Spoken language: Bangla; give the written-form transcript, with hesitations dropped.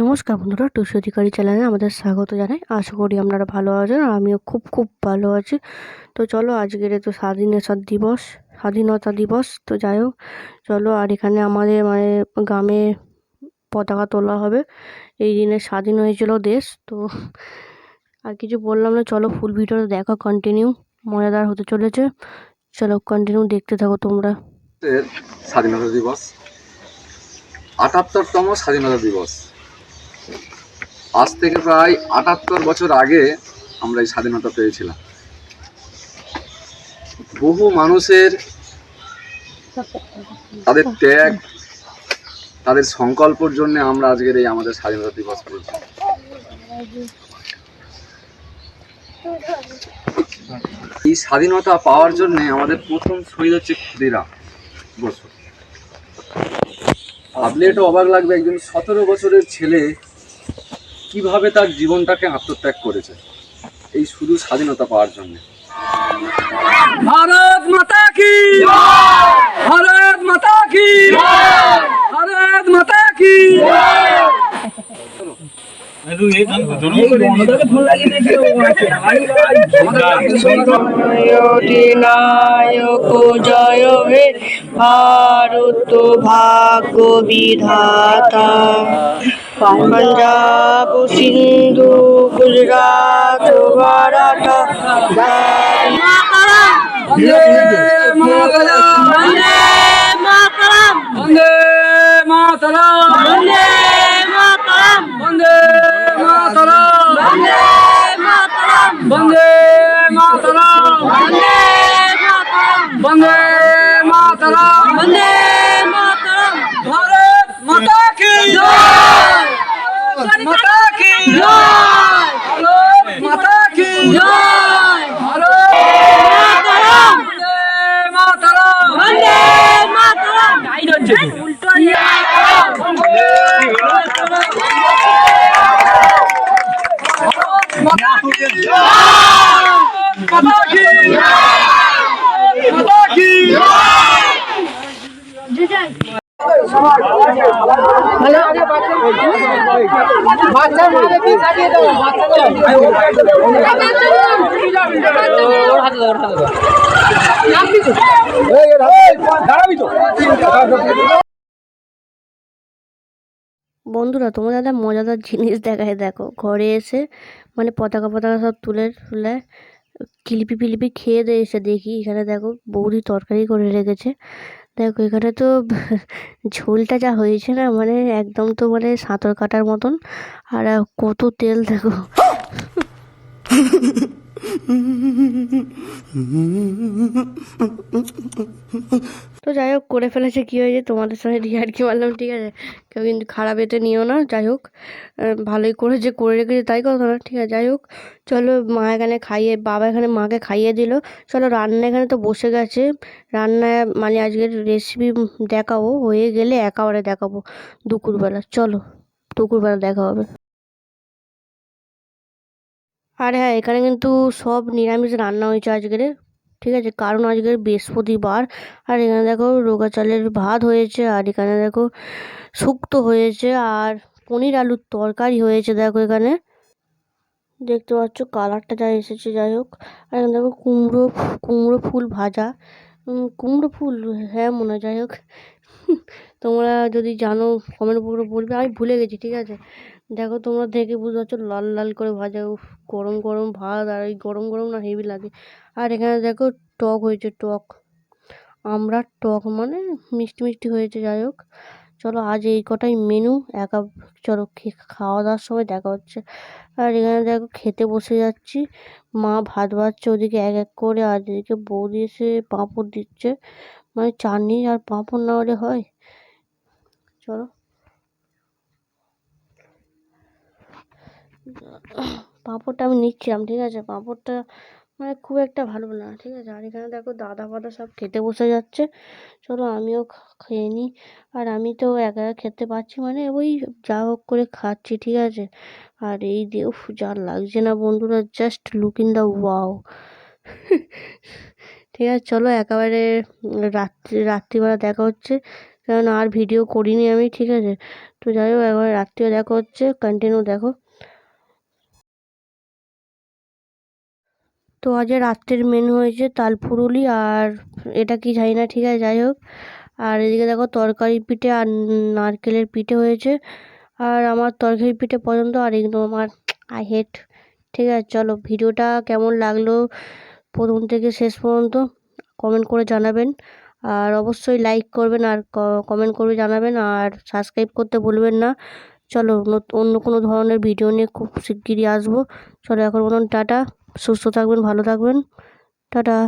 নমস্কার বন্ধুরা, টুসু অধিকারী চ্যানেলে আমাদের স্বাগত জানাই। আশা করি আপনারা ভালো আছেন আর আমিও খুব খুব ভালো আছি। তো চলো, আজকের তো স্বাধীনতা দিবস। তো যাই হোক, চলো। আর এখানে আমাদের গ্রামে পতাকা তোলা হবে। এই দিনে স্বাধীন হয়েছিল দেশ। তো আর কিছু বললাম না, চলো ফুল ভিডিওটা দেখো, কন্টিনিউ মজাদার হতে চলেছে। চলো কন্টিনিউ দেখতে থাকো তোমরা। স্বাধীনতা দিবস, ৭৮তম স্বাধীনতা দিবস। আজ থেকে প্রায় ৭৮ বছর আগে আমরা এই স্বাধীনতা পেয়েছিলাম। বহু মানুষের তাদের ত্যাগ, তাদের সংকল্পের জন্য আমরা আজকের এই আমাদের স্বাধীনতা দিবস পেয়েছি। এই স্বাধীনতা পাওয়ার জন্য আমাদের প্রথম শহীদ হচ্ছে ক্ষুদিরাম বসু। ভাবলে এটা অবাক লাগবে, একজন ১৭ বছরের ছেলে কিভাবে তার জীবনটাকে আত্মত্যাগ করেছে এই শুধু স্বাধীনতা পাওয়ার জন্য। ভারত মাতা কি, ভারত মাতা কি, ভারত মাতা কি। নায়ক জয় হে ভারত ভাগ্য বিধাতা, পাঞ্জাব সিন্ধু গুজরাট মারাঠা, বন্দে মাতরম, বন্দে মাতরম, বন্দে মাতরম, বন্দে মাতরম, বন্দে মাতরম, বন্দে মাতরম, বন্দে মাতরম, বন্দে মাতরম। ভারত মাতা কি জয়, ভারত মাতা কি জয়, ভারত মাতা কি জয়, ভারত মাতরম, বন্দে মাতরম, বন্দে মাতরম। উল্টো মাতা কি জয়, মাতা কি মাতা কি। বন্ধুরা, তোমাদের একটা মজাদার জিনিস দেখায়, দেখো। ঘরে এসে পতাকা সব তুলে কিলিপি ফিলিপি খেয়ে দিয়ে এসে দেখি, এখানে দেখো বৌদি তরকারি করে রেখেছে। দেখো এখানে তো ঝোলটা যা হয়েছে না, একদম তো সাঁতার কাটার মতন। আর কত তেল দেখো। তো যাই হোক, করে ফেলেছে, কী হয়েছে, তোমাদের সঙ্গে রিয়ার্কি মারলাম, ঠিক আছে। কেউ কিন্তু খারাপ এতে নিও না। যাই হোক, ভালোই করেছে, করে রেখেছে, তাই কথা না, ঠিক আছে। যাই হোক, চলো। মা এখানে খাইয়ে, বাবা এখানে মাকে খাইয়ে দিল। চলো, রান্না এখানে তো বসে গেছে। রান্না আজকের রেসিপি দেখাবো, হয়ে গেলে একেবারে দেখাবো দুপুরবেলা। চলো, দুপুরবেলা দেখা হবে। আর হ্যাঁ, এখানে কিন্তু সব নিরামিষ রান্না হয়েছে আজকের, ঠিক আছে, কারণ আজকের বৃহস্পতিবার। আর এখানে দেখো রোগা চালের ভাত হয়েছে, আর এখানে দেখো শুক্তো হয়েছে, আর পনির আলুর তরকারি হয়েছে। দেখো এখানে দেখতে পাচ্ছ কালারটা যা এসেছে। যাই হোক, আর এখানে দেখো কুমড়ো ফুল ভাজা, কুমড়ো ফুল, হ্যাঁ মনে হয়। যাই হোক, তোমরা যদি জানো কমেন্ট করে বলবে, আমি ভুলে গেছি, ঠিক আছে। দেখো তোমরা দেখে বুঝতে পারছো, লাল লাল করে ভাজা। উফ, গরম গরম ভাত, আর এই গরম গরম না হেভি লাগে। আর এখানে দেখো টক হয়েছে, টক আমরা টক মিষ্টি মিষ্টি হয়েছে। যাই হোক, চলো আজ এই কটাই মেনু। চলো খাওয়া দাওয়ার সময় দেখা হচ্ছে। আর এখানে দেখো খেতে বসে যাচ্ছি, মা ভাত বাড়ছে ওদিকে এক এক করে, আর এদিকে বৌদি এসে পাঁপড় দিচ্ছে। চাটনি আর পাঁপড় না হলে হয়। চলো, পাঁপড়টা আমি নিচ্ছিলাম, ঠিক আছে। পাঁপড়টা খুব একটা ভালো না, ঠিক আছে। আর এখানে দেখো দাদা ফাদা সব খেতে বসে যাচ্ছে। চলো আমিও খেয়ে নিই। আর আমি তো একা একা খেতে পারছি, ওই যা হোক করে খাচ্ছি, ঠিক আছে। আর এই দিয়ে যা লাগছে না বন্ধুরা, just look in the wow. ঠিক আছে, চলো একেবারে রাত্রিবেলা দেখা হচ্ছে। কেননা আর ভিডিও করিনি আমি, ঠিক আছে। তো যাই হোক, একবার রাত্রিও দেখা হচ্ছে, কন্টিনিউ দেখো। তো আজ রাত্রের মেনু হয়েছে তালপুরুলি, আর এটা কি জানি না, ঠিক আছে, যাই হোক। আর এদিকে দেখো তরকারি পিঠে আর নারকেলের পিঠে হয়েছে। আর আমার তরকারি পিঠে পছন্দ, আর এগুলো আমার আই হেট। ঠিক আছে, চলো ভিডিওটা কেমন লাগলো প্রথম থেকে শেষ পর্যন্ত কমেন্ট করে জানাবেন। আর অবশ্যই লাইক করবেন আর কমেন্ট করে জানাবেন, আর সাবস্ক্রাইব করতে ভুলবেন না। চলো অন্য কোনো ধরনের ভিডিও নিয়ে খুব শিগগিরই আসবো। চলো এখন মতন টাটা, সুস্থ থাকবেন, ভালো থাকবেন, টাটা।